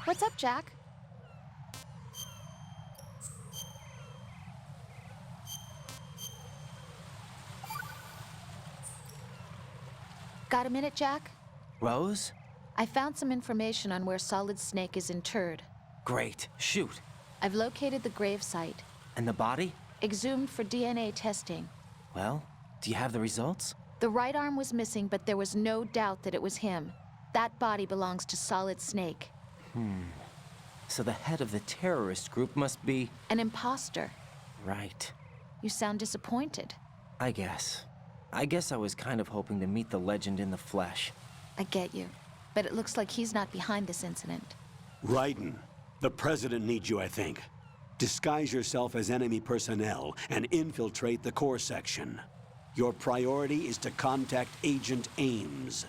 What's up, Jack? Got a minute, Jack? Rose? I found some information on where Solid Snake is interred. Great. Shoot. I've located the grave site. And the body? Exhumed for DNA testing. Well, do you have the results? The right arm was missing, but there was no doubt that it was him. That body belongs to Solid Snake. So the head of the terrorist group must be... An imposter. Right. You sound disappointed. I guess I was kind of hoping to meet the legend in the flesh. I get you. But it looks like he's not behind this incident. Raiden, the President needs you, I think. Disguise yourself as enemy personnel and infiltrate the core section. Your priority is to contact Agent Ames.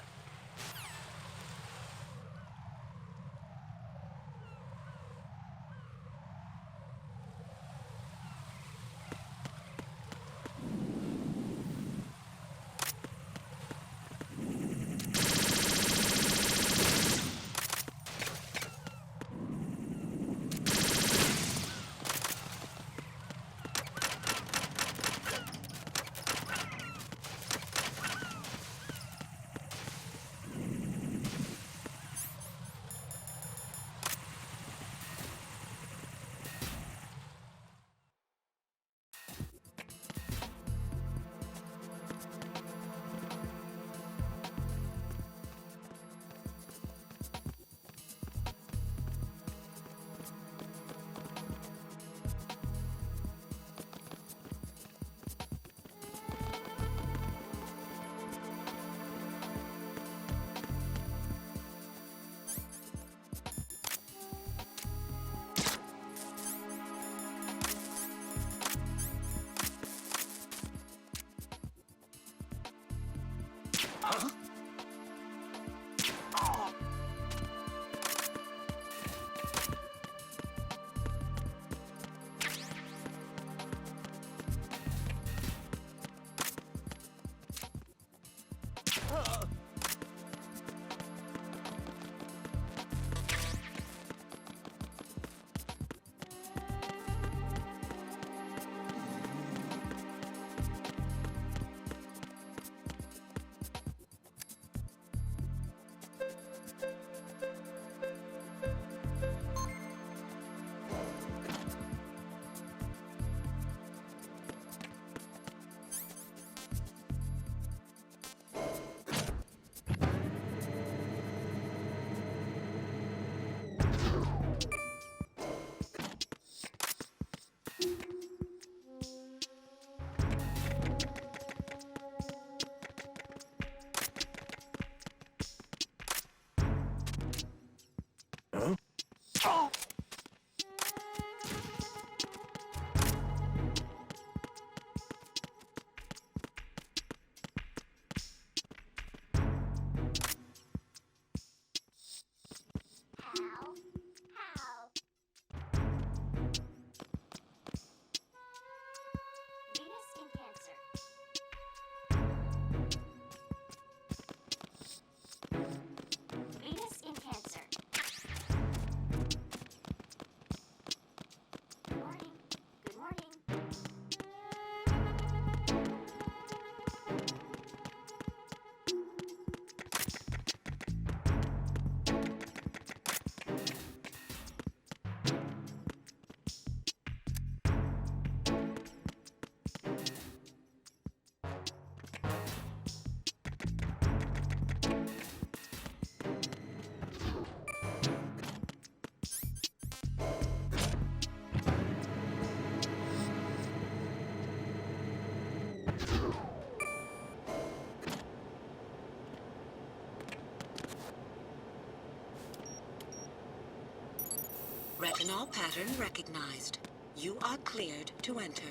Retinol pattern recognized. You are cleared to enter.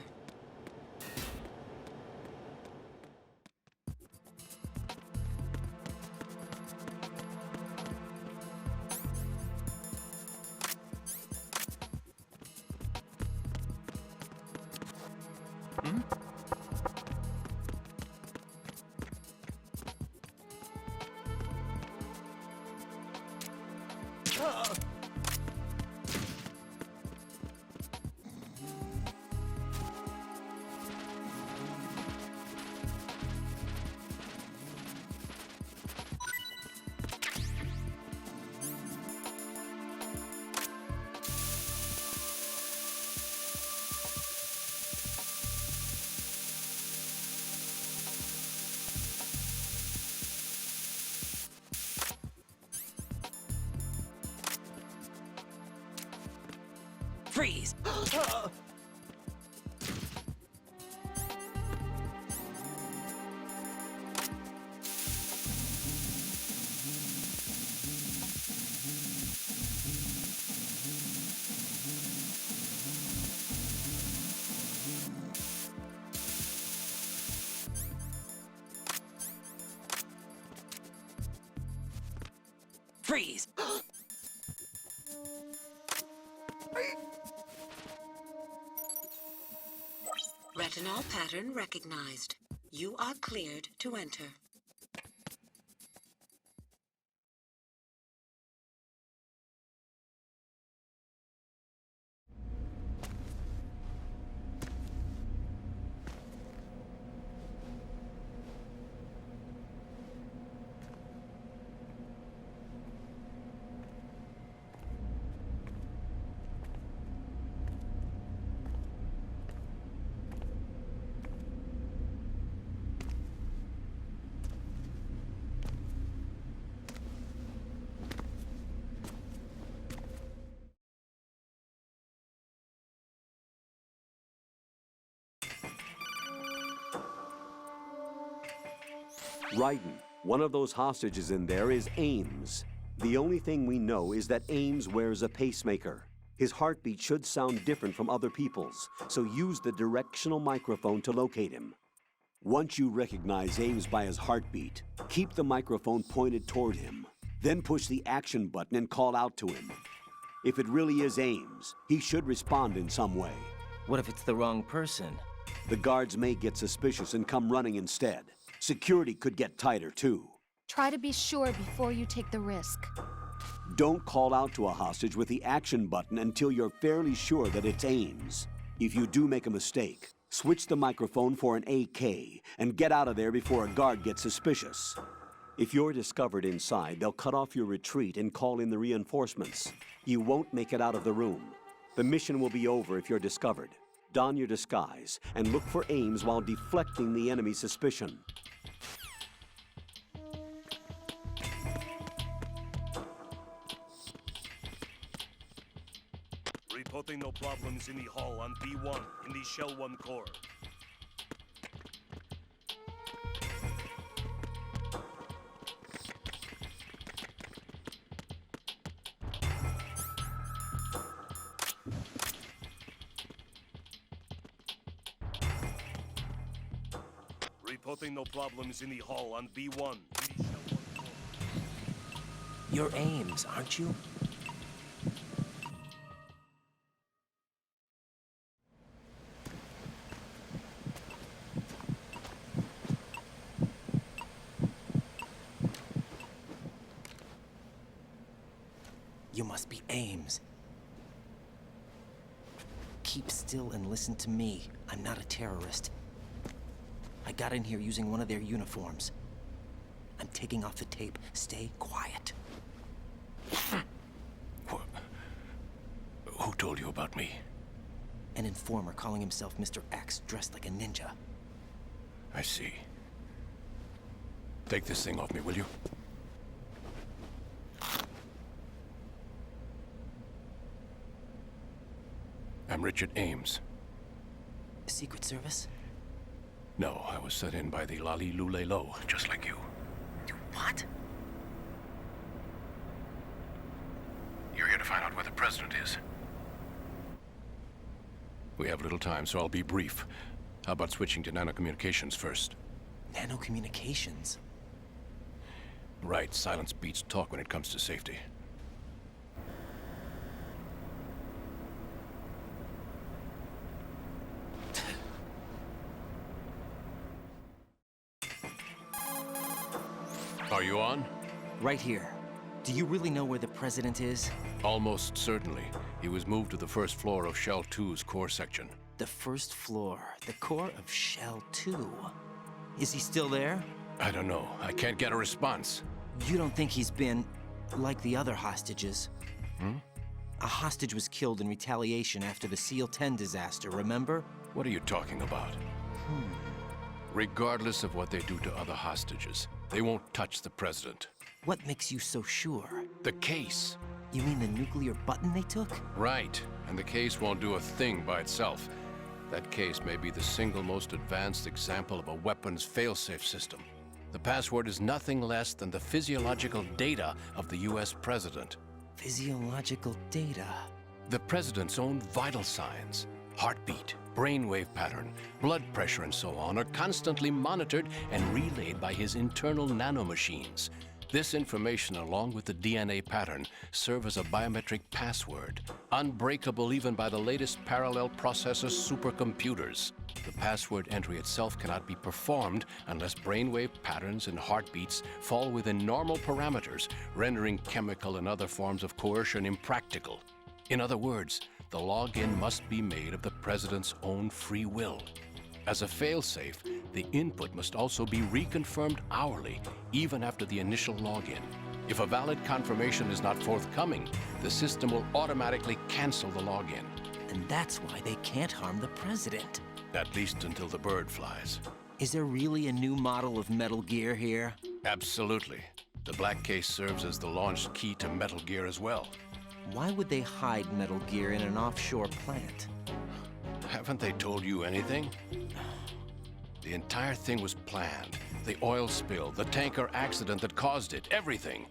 Freeze! Freeze! Retinol pattern recognized. You are cleared to enter. Raiden, one of those hostages in there is Ames. The only thing we know is that Ames wears a pacemaker. His heartbeat should sound different from other people's, so use the directional microphone to locate him. Once you recognize Ames by his heartbeat, keep the microphone pointed toward him. Then push the action button and call out to him. If it really is Ames, he should respond in some way. What if it's the wrong person? The guards may get suspicious and come running instead. Security could get tighter, too. Try to be sure before you take the risk. Don't call out to a hostage with the action button until you're fairly sure that it's Ames. If you do make a mistake, switch the microphone for an AK and get out of there before a guard gets suspicious. If you're discovered inside, they'll cut off your retreat and call in the reinforcements. You won't make it out of the room. The mission will be over if you're discovered. Don your disguise and look for Ames while deflecting the enemy's suspicion. Reporting no problems in the hall on B1 in the Shell 1 core. Reporting no problems in the hall on B1 in the Shell 1 core. You're Ames, aren't you? You must be Ames. Keep still and listen to me. I'm not a terrorist. I got in here using one of their uniforms. I'm taking off the tape. Stay quiet. Who told you about me? An informer calling himself Mr. X, dressed like a ninja. I see. Take this thing off me, will you? I'm Richard Ames. Secret Service? No, I was sent in by the Lali Lule Lo, just like you. What? You're here to find out where the president is. We have little time, so I'll be brief. How about switching to nanocommunications first? Nanocommunications? Right, silence beats talk when it comes to safety. Are you on? Right here. Do you really know where the president is? Almost certainly. He was moved to the first floor of Shell 2's core section. The first floor, the core of Shell 2. Is he still there? I don't know. I can't get a response. You don't think he's been like the other hostages? A hostage was killed in retaliation after the SEAL 10 disaster, remember? What are you talking about? Regardless of what they do to other hostages, they won't touch the president. What makes you so sure? The case. You mean the nuclear button they took? Right. and the case won't do a thing by itself. That case may be the single most advanced example of a weapons failsafe system. The password is nothing less than the physiological data of the US president. Physiological data. The president's own vital signs, heartbeat, brainwave pattern, blood pressure, and so on, are constantly monitored and relayed by his internal nanomachines. This information, along with the DNA pattern, serve as a biometric password, unbreakable even by the latest parallel processor supercomputers. The password entry itself cannot be performed unless brainwave patterns and heartbeats fall within normal parameters, rendering chemical and other forms of coercion impractical. In other words, the login must be made of the president's own free will. As a failsafe, the input must also be reconfirmed hourly, even after the initial login. If a valid confirmation is not forthcoming, the system will automatically cancel the login. And that's why they can't harm the president. At least until the bird flies. Is there really a new model of Metal Gear here? Absolutely. The black case serves as the launch key to Metal Gear as well. Why would they hide Metal Gear in an offshore plant? Haven't they told you anything? The entire thing was planned. The oil spill, the tanker accident that caused it, everything.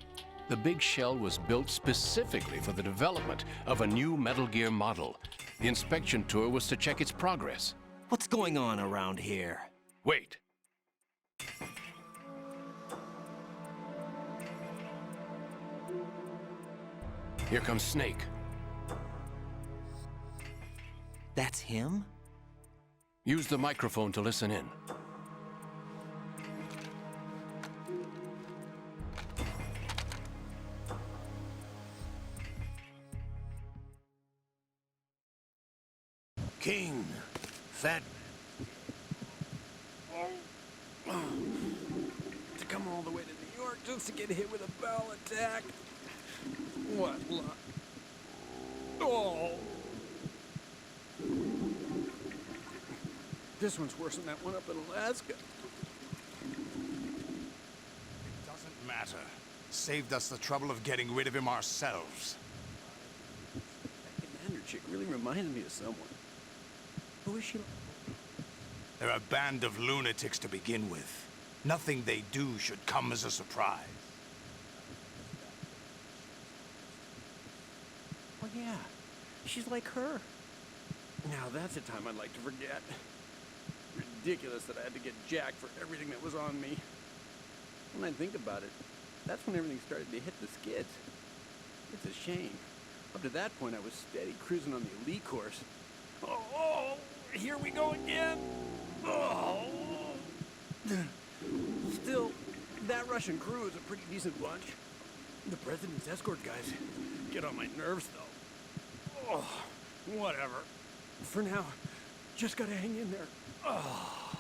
The big shell was built specifically for the development of a new Metal Gear model. The inspection tour was to check its progress. What's going on around here? Wait. Here comes Snake. That's him? Use the microphone to listen in. King, Fat. To come all the way to New York just to get hit with a bowel attack. What luck? Oh! This one's worse than that one up in Alaska. It doesn't matter. Saved us the trouble of getting rid of him ourselves. That commander chick really reminded me of someone. Who is she? They're a band of lunatics to begin with. Nothing they do should come as a surprise. Oh yeah, she's like her. Now that's a time I'd like to forget. Ridiculous that I had to get jacked for everything that was on me. When I think about it, that's when everything started to hit the skids. It's a shame. Up to that point, I was steady cruising on the elite course. Oh, here we go again. Oh. Still, that Russian crew is a pretty decent bunch. The president's escort guys get on my nerves, though. Oh, whatever. For now, just gotta hang in there. Oh,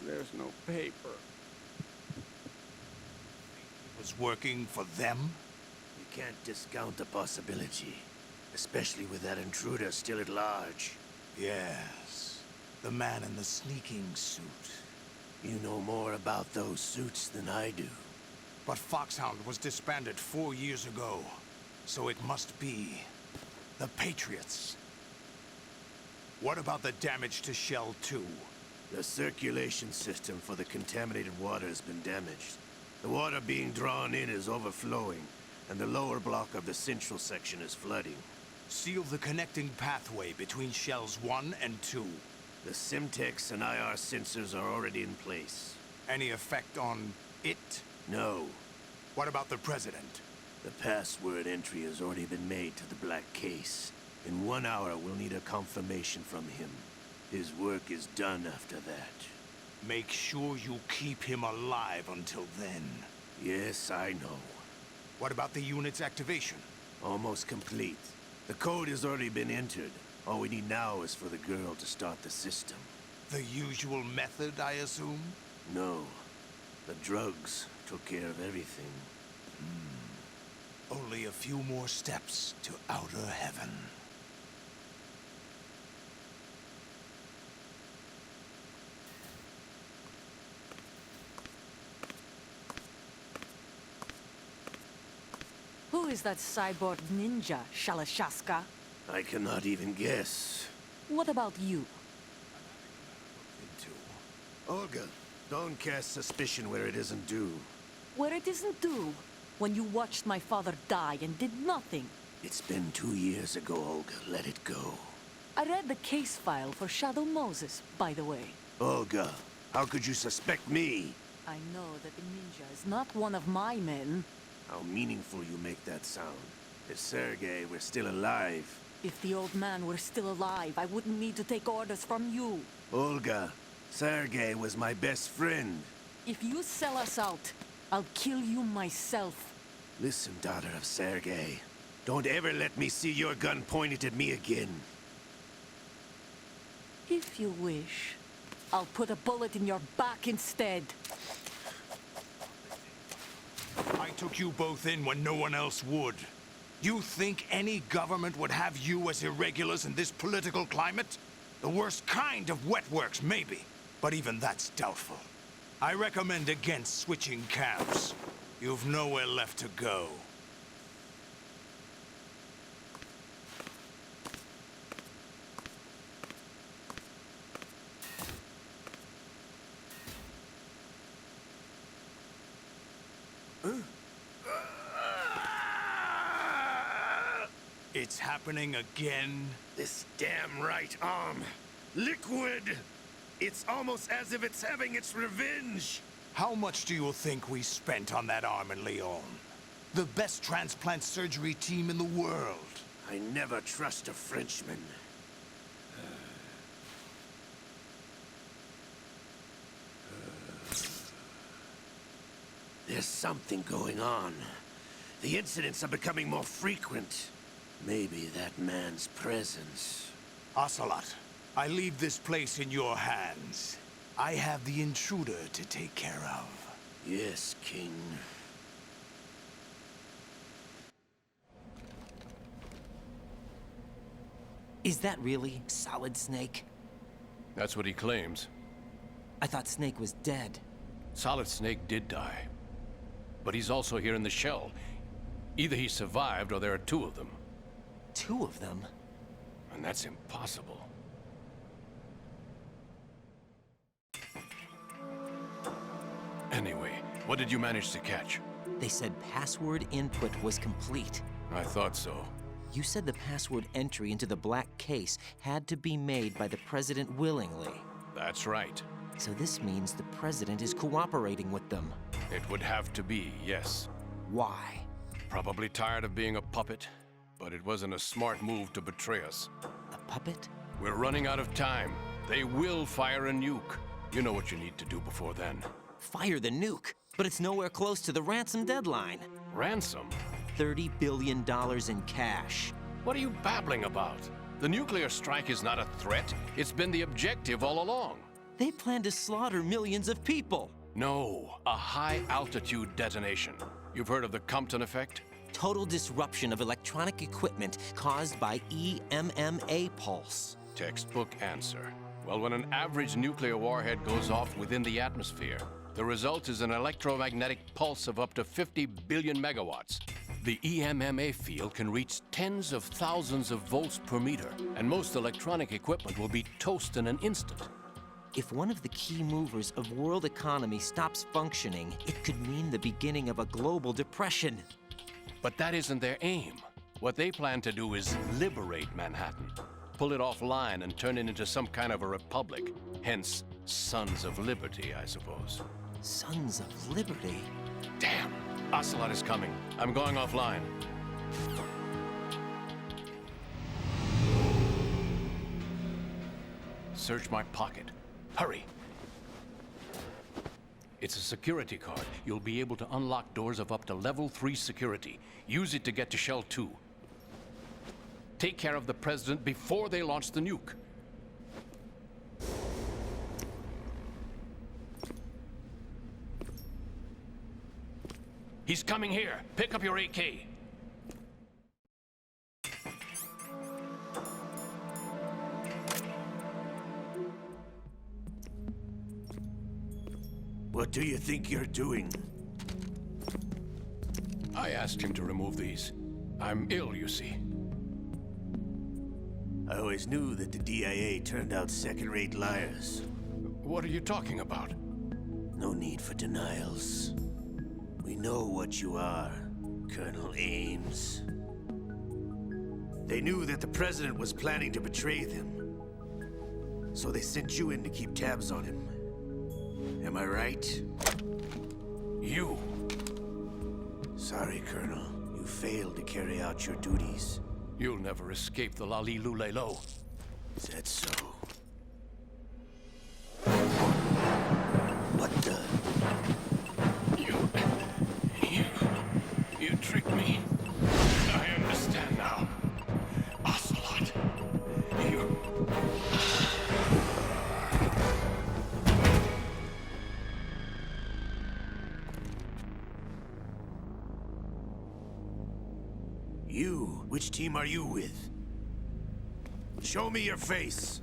there's no paper. It was working for them? You can't discount the possibility, especially with that intruder still at large. Yes. The man in the sneaking suit. You know more about those suits than I do. But Foxhound was disbanded 4 years ago. So it must be the Patriots. What about the damage to Shell 2? The circulation system for the contaminated water has been damaged. The water being drawn in is overflowing, and the lower block of the central section is flooding. Seal the connecting pathway between Shells 1 and 2. The Simtex and IR sensors are already in place. Any effect on it? No. What about the President? The password entry has already been made to the black case. In 1 hour, we'll need a confirmation from him. His work is done after that. Make sure you keep him alive until then. Yes, I know. What about the unit's activation? Almost complete. The code has already been entered. All we need now is for the girl to start the system. The usual method, I assume? No. The drugs took care of everything. Only a few more steps to outer heaven. Who is that cyborg ninja, Shalashaska? I cannot even guess. What about you? Olga, don't cast suspicion where it isn't due. Where it isn't due, when you watched my father die and did nothing. It's been 2 years ago, Olga. Let it go. I read the case file for Shadow Moses, by the way. Olga, how could you suspect me? I know that the ninja is not one of my men. How meaningful you make that sound. If Sergei were still alive... If the old man were still alive, I wouldn't need to take orders from you. Olga, Sergei was my best friend. If you sell us out, I'll kill you myself. Listen, daughter of Sergei. Don't ever let me see your gun pointed at me again. If you wish, I'll put a bullet in your back instead. I took you both in when no one else would. You think any government would have you as irregulars in this political climate? The worst kind of wet works, maybe. But even that's doubtful. I recommend against switching camps. You've nowhere left to go. It's happening again? This damn right arm. Liquid! It's almost as if it's having its revenge. How much do you think we spent on that arm in Lyon? The best transplant surgery team in the world. I never trust a Frenchman. There's something going on. The incidents are becoming more frequent. Maybe that man's presence. Ocelot, I leave this place in your hands. I have the intruder to take care of. Yes, King. Is that really Solid Snake? That's what he claims. I thought Snake was dead. Solid Snake did die. But he's also here in the shell. Either he survived or there are two of them. Two of them? And that's impossible. Anyway, what did you manage to catch? They said password input was complete. I thought so. You said the password entry into the black case had to be made by the President willingly. That's right. So this means the President is cooperating with them. It would have to be, yes. Why? Probably tired of being a puppet, but it wasn't a smart move to betray us. A puppet? We're running out of time. They will fire a nuke. You know what you need to do before then. Fire the nuke, but it's nowhere close to the ransom deadline. Ransom? $30 billion in cash. What are you babbling about? The nuclear strike is not a threat. It's been the objective all along. They plan to slaughter millions of people. No, a high-altitude detonation. You've heard of the Compton effect? Total disruption of electronic equipment caused by EMMA pulse. Textbook answer. Well, when an average nuclear warhead goes off within the atmosphere, the result is an electromagnetic pulse of up to 50 billion megawatts. The EMMA field can reach tens of thousands of volts per meter, and most electronic equipment will be toast in an instant. If one of the key movers of world economy stops functioning, it could mean the beginning of a global depression. But that isn't their aim. What they plan to do is liberate Manhattan, pull it offline and turn it into some kind of a republic. Hence, Sons of Liberty, I suppose. Sons of Liberty? Damn! Ocelot is coming. I'm going offline. Search my pocket. Hurry! It's a security card. You'll be able to unlock doors of up to level 3 security. Use it to get to Shell 2. Take care of the President before they launch the nuke. He's coming here. Pick up your AK. What do you think you're doing? I asked him to remove these. I'm ill, you see. I always knew that the DIA turned out second-rate liars. What are you talking about? No need for denials. We know what you are, Colonel Ames. They knew that the President was planning to betray them. So they sent you in to keep tabs on him. Am I right? You? Sorry, Colonel. You failed to carry out your duties. You'll never escape the Lali Lulelo. Is that so? What the? You tricked me. I understand now. Ocelot. You... You? Which team are you with? Show me your face.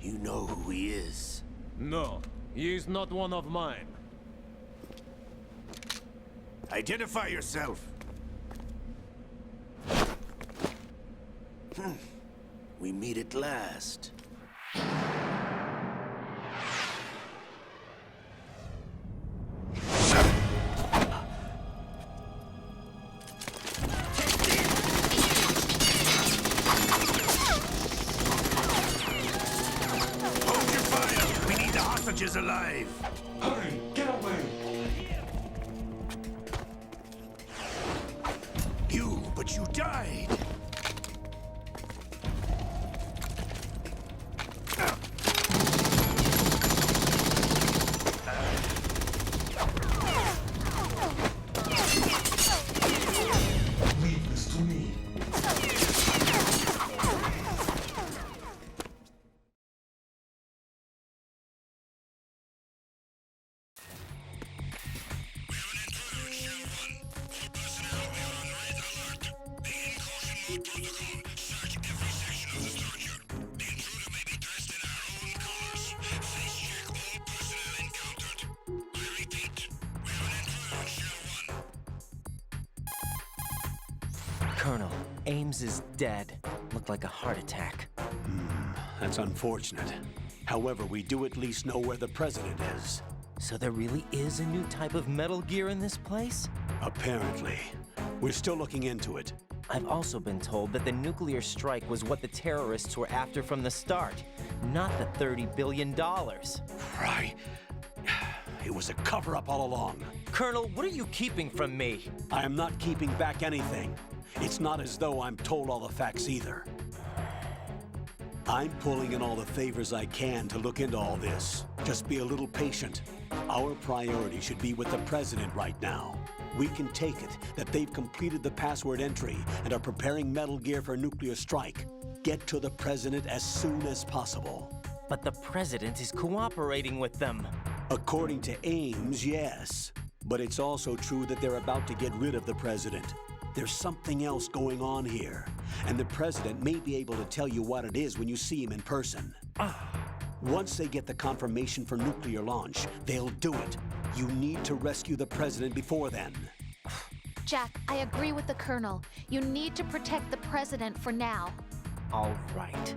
You know who he is. No, he is not one of mine. Identify yourself. We meet at last. Hold your fire! We need the hostages alive! Hurry, get away! But you died! Leave this to me. Colonel, Ames is dead. Looked like a heart attack. That's unfortunate. However, we do at least know where the President is. So there really is a new type of Metal Gear in this place? Apparently. We're still looking into it. I've also been told that the nuclear strike was what the terrorists were after from the start, not the $30 billion. Right. It was a cover-up all along. Colonel, what are you keeping from me? I am not keeping back anything. It's not as though I'm told all the facts either. I'm pulling in all the favors I can to look into all this. Just be a little patient. Our priority should be with the President right now. We can take it that they've completed the password entry and are preparing Metal Gear for nuclear strike. Get to the President as soon as possible. But the President is cooperating with them. According to Ames, yes. But it's also true that they're about to get rid of the President. There's something else going on here, and the President may be able to tell you what it is when you see him in person. Once they get the confirmation for nuclear launch, they'll do it. You need to rescue the President before then. Jack, I agree with the Colonel. You need to protect the President for now. All right.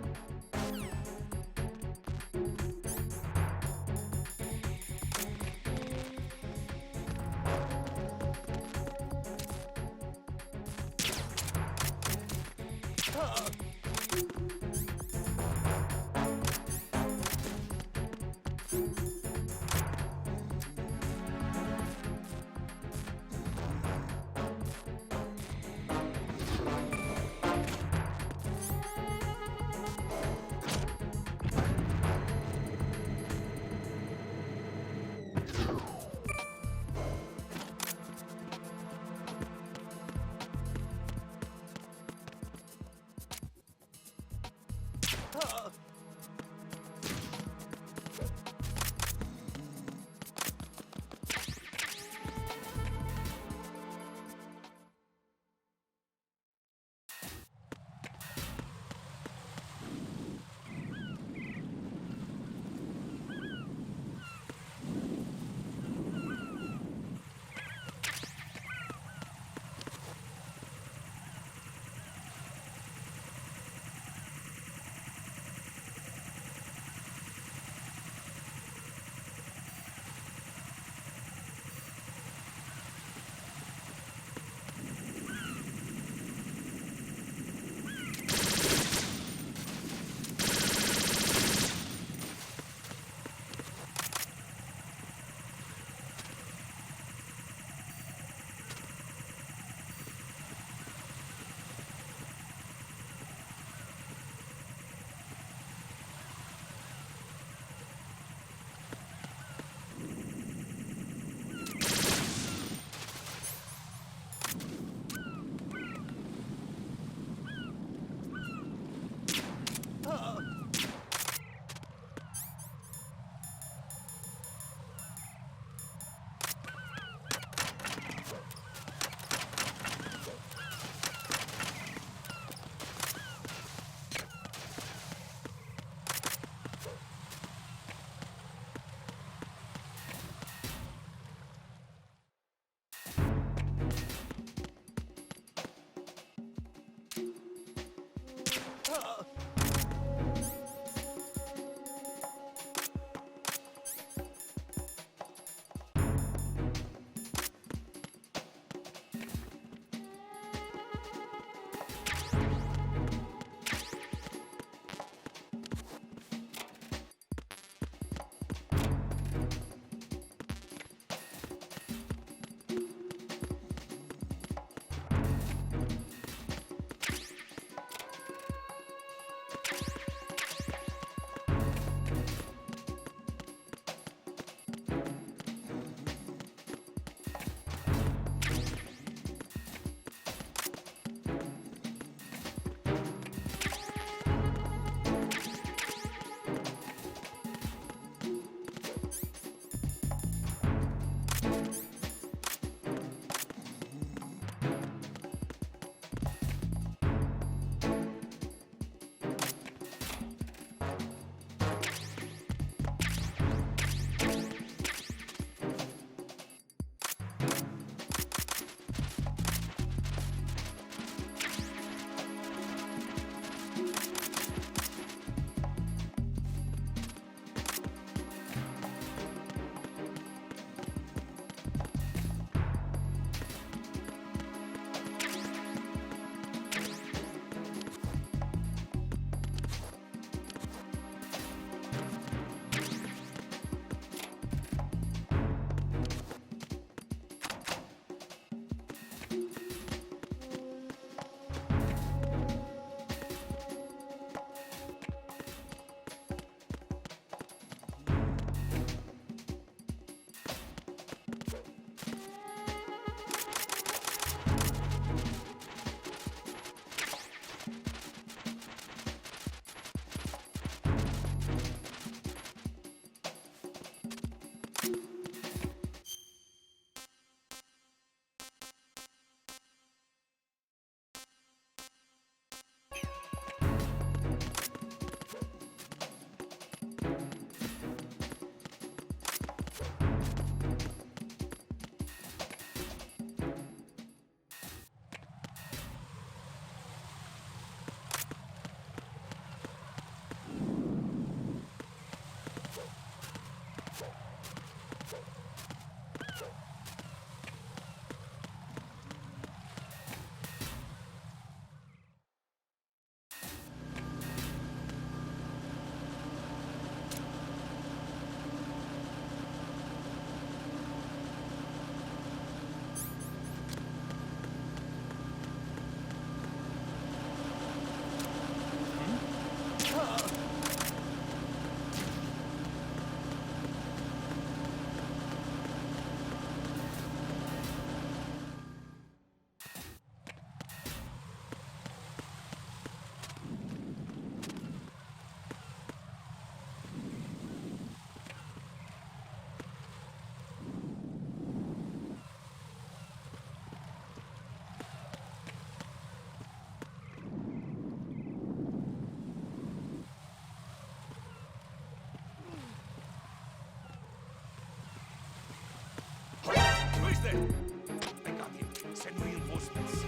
I got him. Send reinforcements.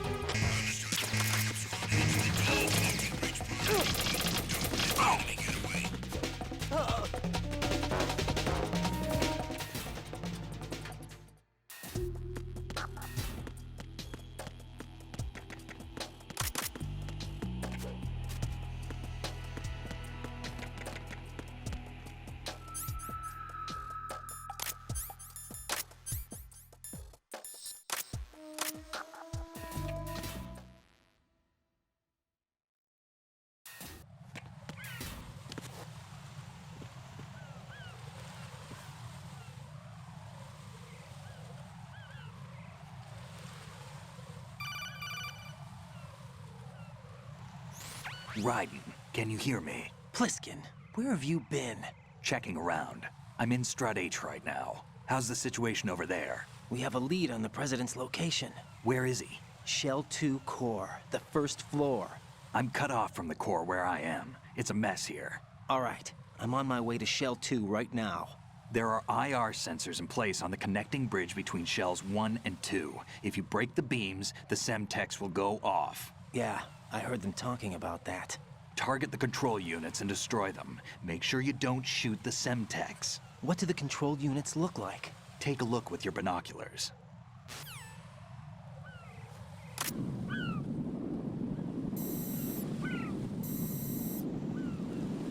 Raiden, can you hear me? Pliskin, where have you been? Checking around. I'm in Strut H right now. How's the situation over there? We have a lead on the President's location. Where is he? Shell 2 core, the first floor. I'm cut off from the core where I am. It's a mess here. All right, I'm on my way to Shell 2 right now. There are IR sensors in place on the connecting bridge between Shells 1 and 2. If you break the beams, the Semtex will go off. Yeah, I heard them talking about that. Target the control units and destroy them. Make sure you don't shoot the Semtex. What do the control units look like? Take a look with your binoculars.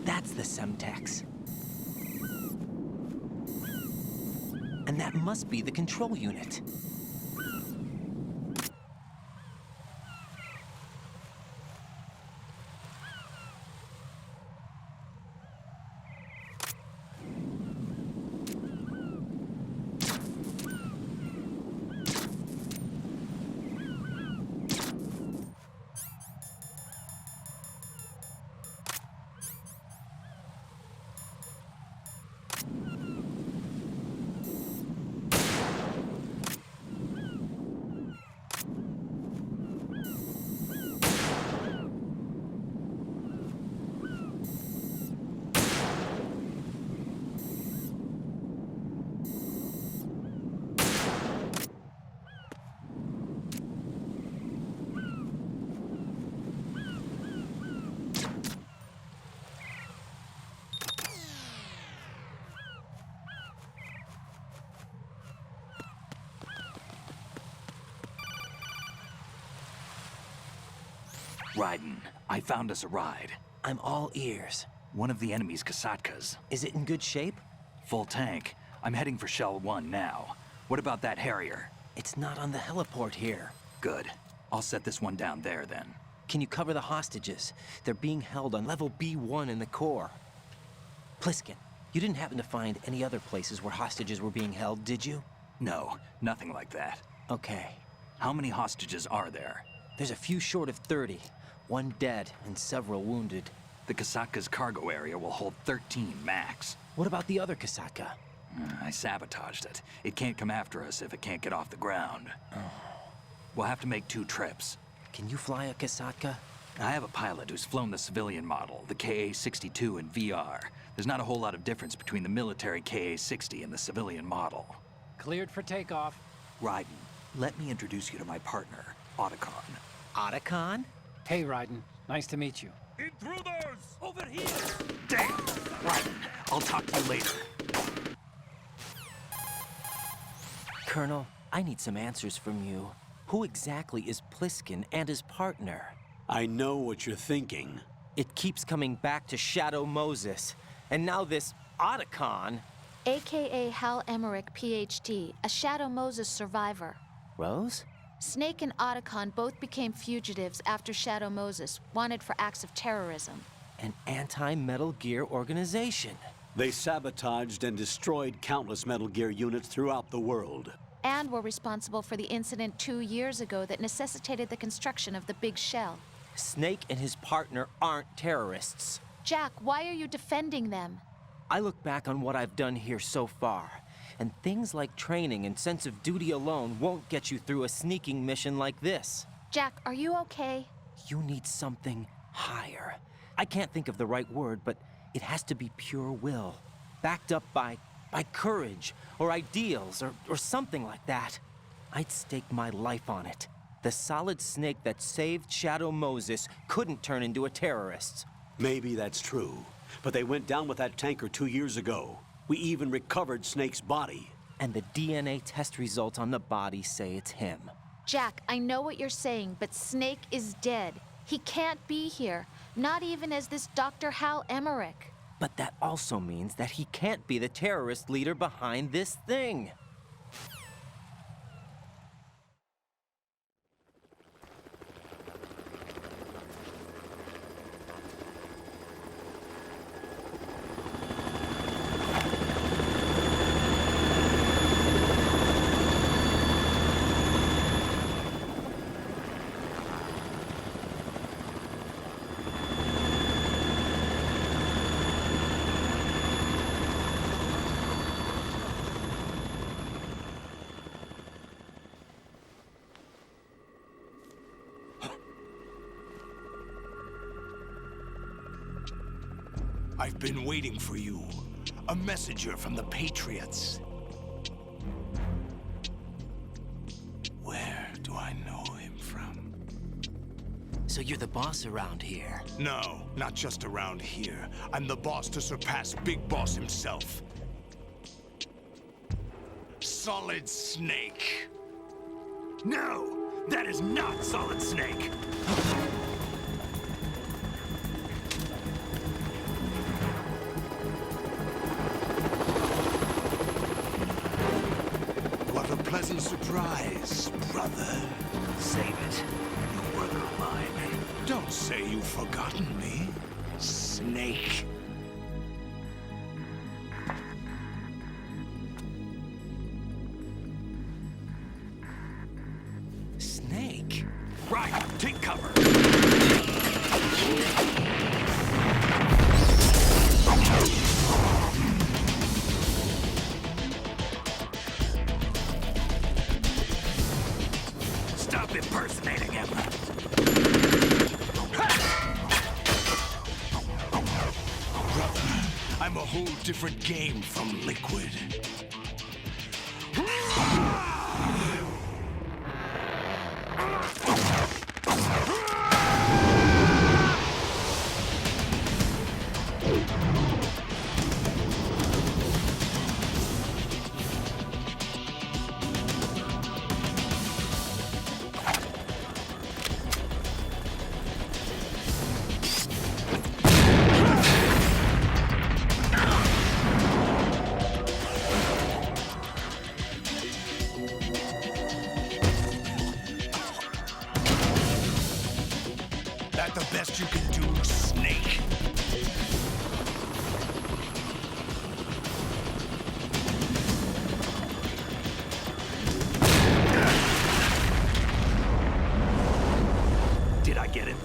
That's the Semtex. And that must be the control unit. Raiden, I found us a ride. I'm all ears. One of the enemy's Kasatkas. Is it in good shape? Full tank. I'm heading for Shell 1 now. What about that Harrier? It's not on the heliport here. Good. I'll set this one down there then. Can you cover the hostages? They're being held on level B1 in the core. Pliskin, you didn't happen to find any other places where hostages were being held, did you? No, nothing like that. Okay. How many hostages are there? There's a few short of 30. One dead and several wounded. The Kasatka's cargo area will hold 13 max. What about the other Kasatka? I sabotaged it. It can't come after us if it can't get off the ground. We'll have to make 2 trips. Can you fly a Kasatka? I have a pilot who's flown the civilian model, the KA-62 in VR. There's not a whole lot of difference between the military KA-60 and the civilian model. Cleared for takeoff. Raiden, let me introduce you to my partner, Otacon. Otacon? Hey, Raiden. Nice to meet you. Intruders! Over here! Damn! Raiden, I'll talk to you later. Colonel, I need some answers from you. Who exactly is Pliskin and his partner? I know what you're thinking. It keeps coming back to Shadow Moses. And now this Otacon. AKA Hal Emmerich, PhD, a Shadow Moses survivor. Rose? Snake and Otacon both became fugitives after Shadow Moses, wanted for acts of terrorism. An anti-Metal Gear organization. They sabotaged and destroyed countless Metal Gear units throughout the world. And were responsible for the incident 2 years ago that necessitated the construction of the Big Shell. Snake and his partner aren't terrorists. Jack, why are you defending them? I look back on what I've done here so far, and things like training and sense of duty alone won't get you through a sneaking mission like this. Jack, are you okay? You need something higher. I can't think of the right word, but it has to be pure will, backed up by courage, or ideals, or something like that. I'd stake my life on it. The solid snake that saved Shadow Moses couldn't turn into a terrorist. Maybe that's true, but they went down with that tanker 2 years ago. We even recovered Snake's body. And the DNA test results on the body say it's him. Jack, I know what you're saying, but Snake is dead. He can't be here, not even as this Dr. Hal Emmerich. But that also means that he can't be the terrorist leader behind this thing. I've been waiting for you. A messenger from the Patriots. Where do I know him from? So you're the boss around here? No, not just around here. I'm the boss to surpass Big Boss himself. Solid Snake. No, that is not Solid Snake. What a pleasant surprise, brother. Save it. You brother of mine. Don't say you've forgotten me, Snake. Snake? Right, take cover. Stop impersonating him. Brother, I'm a whole different game from Liquid. That the best you can do, Snake? Did I get it?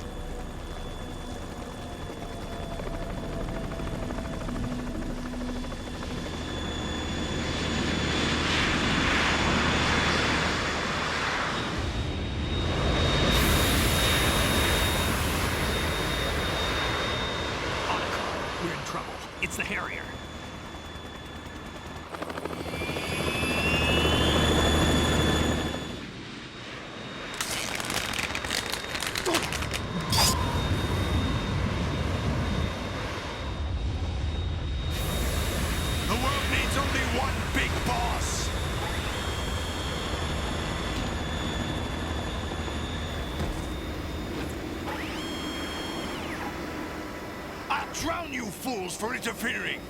We're in trouble. It's the Harrier. The world needs only one big boss. I'll drown you fools for interfering!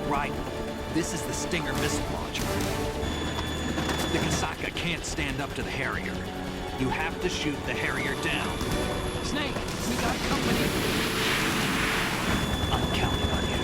Right. This is the Stinger missile launcher. The Kasaka can't stand up to the Harrier. You have to shoot the Harrier down. Snake, we got company. I'm counting on you.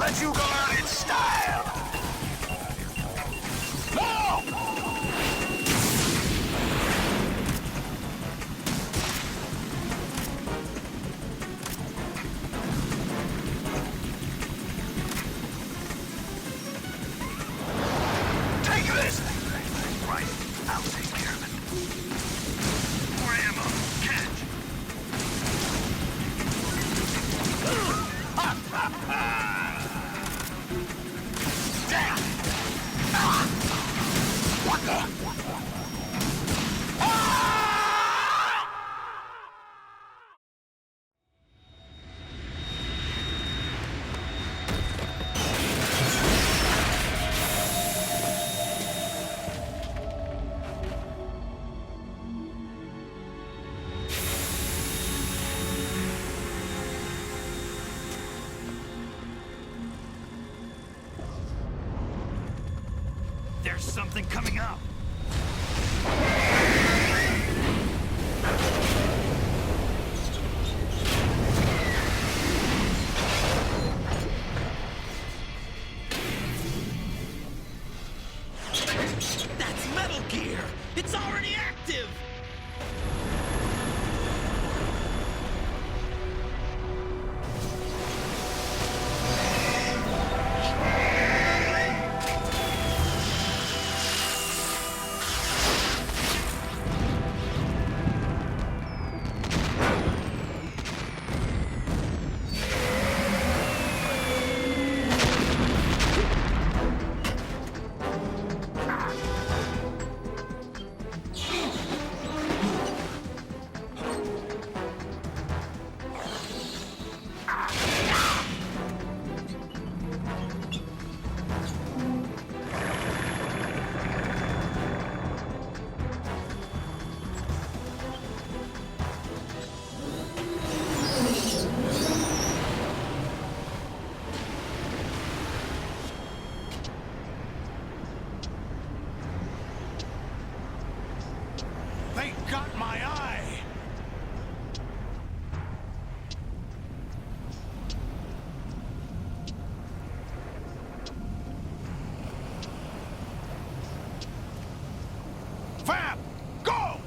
let you go out in style! No! Take this! Right, I'll take care of it. More ammo. Catch! Damn! What the? There's something coming up. That's Metal Gear! It's already active! They got my eye! Fab! Go!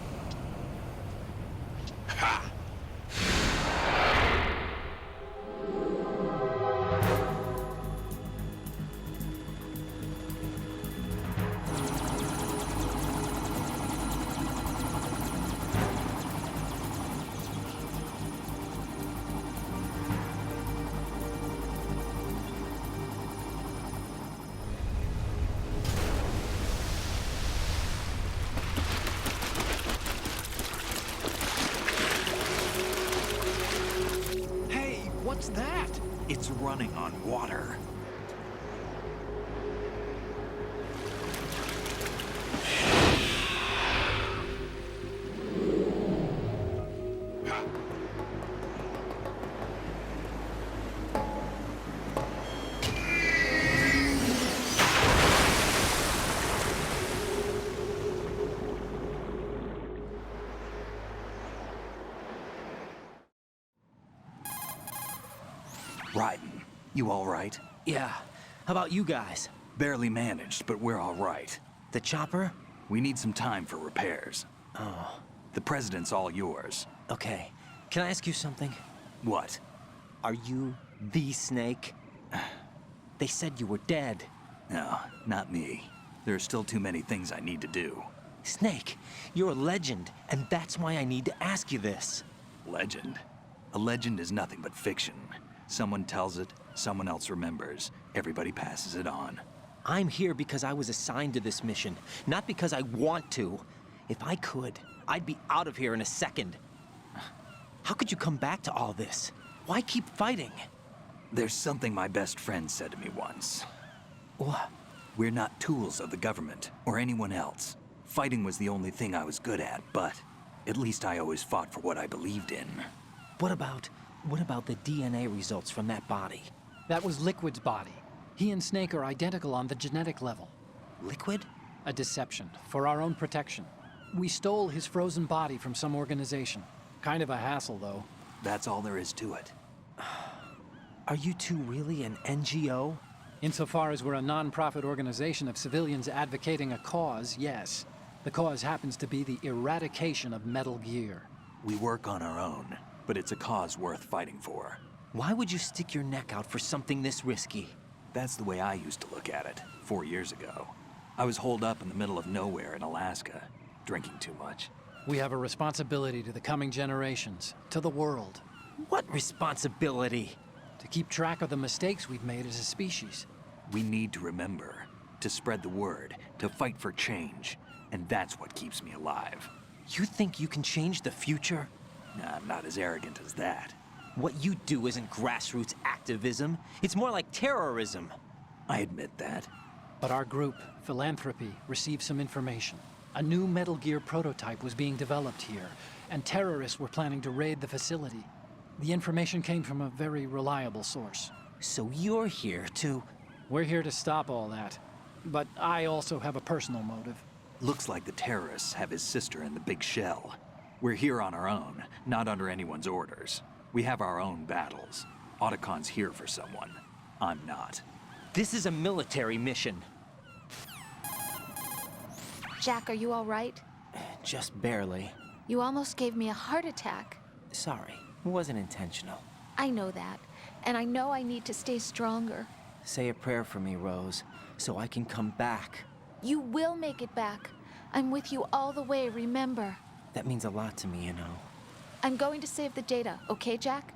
Ha! Hey, what's that? It's running on water. Raiden, you all right? Yeah. How about you guys? Barely managed, but we're all right. The chopper? We need some time for repairs. Oh. The president's all yours. Okay. Can I ask you something? What? Are you the Snake? They said you were dead. No, not me. There are still too many things I need to do. Snake, you're a legend, and that's why I need to ask you this. Legend? A legend is nothing but fiction. Someone tells it, someone else remembers. Everybody passes it on. I'm here because I was assigned to this mission, not because I want to. If I could, I'd be out of here in a second. How could you come back to all this? Why keep fighting? There's something my best friend said to me once. What? We're not tools of the government or anyone else. Fighting was the only thing I was good at, but at least I always fought for what I believed in. What about the DNA results from that body? That was Liquid's body. He and Snake are identical on the genetic level. Liquid? A deception, for our own protection. We stole his frozen body from some organization. Kind of a hassle, though. That's all there is to it. Are you two really an NGO? Insofar as we're a non-profit organization of civilians advocating a cause, yes. The cause happens to be the eradication of Metal Gear. We work on our own, but it's a cause worth fighting for. Why would you stick your neck out for something this risky? That's the way I used to look at it, 4 years ago. I was holed up in the middle of nowhere in Alaska, drinking too much. We have a responsibility to the coming generations, to the world. What responsibility? To keep track of the mistakes we've made as a species. We need to remember, to spread the word, to fight for change. And that's what keeps me alive. You think you can change the future? Nah, I'm not as arrogant as that. What you do isn't grassroots activism. It's more like terrorism. I admit that. But our group, Philanthropy, received some information. A new Metal Gear prototype was being developed here, and terrorists were planning to raid the facility. The information came from a very reliable source. So you're here to... We're here to stop all that. But I also have a personal motive. Looks like the terrorists have his sister in the big shell. We're here on our own, not under anyone's orders. We have our own battles. Otacon's here for someone. I'm not. This is a military mission. Jack, are you all right? Just barely. You almost gave me a heart attack. Sorry, it wasn't intentional. I know that, and I know I need to stay stronger. Say a prayer for me, Rose, so I can come back. You will make it back. I'm with you all the way, remember. That means a lot to me, you know. I'm going to save the data, okay, Jack?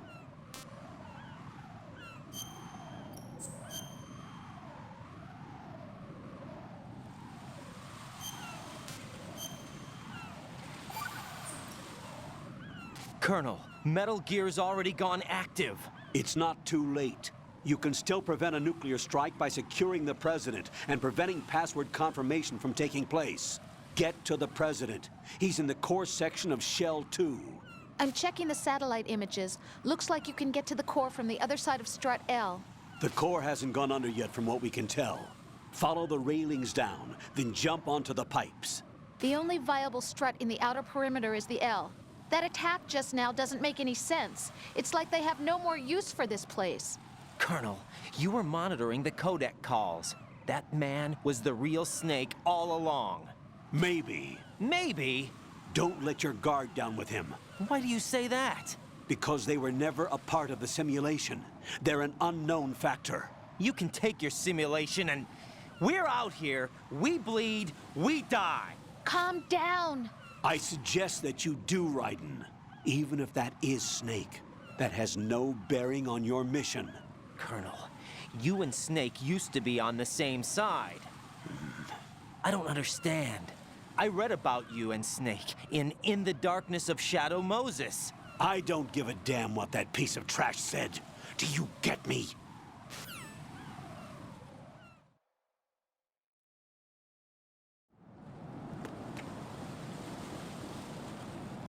Colonel, Metal Gear's already gone active. It's not too late. You can still prevent a nuclear strike by securing the President and preventing password confirmation from taking place. Get to the President. He's in the core section of Shell 2. I'm checking the satellite images. Looks like you can get to the core from the other side of Strut L. The core hasn't gone under yet from what we can tell. Follow the railings down, then jump onto the pipes. The only viable strut in the outer perimeter is the L. That attack just now doesn't make any sense. It's like they have no more use for this place. Colonel, you were monitoring the codec calls. That man was the real Snake all along. Maybe. Maybe? Don't let your guard down with him. Why do you say that? Because they were never a part of the simulation. They're an unknown factor. You can take your simulation and... We're out here, we bleed, we die. Calm down. I suggest that you do, Raiden. Even if that is Snake. That has no bearing on your mission. Colonel, you and Snake used to be on the same side. I don't understand. I read about you and Snake in the Darkness of Shadow Moses. I don't give a damn what that piece of trash said. Do you get me?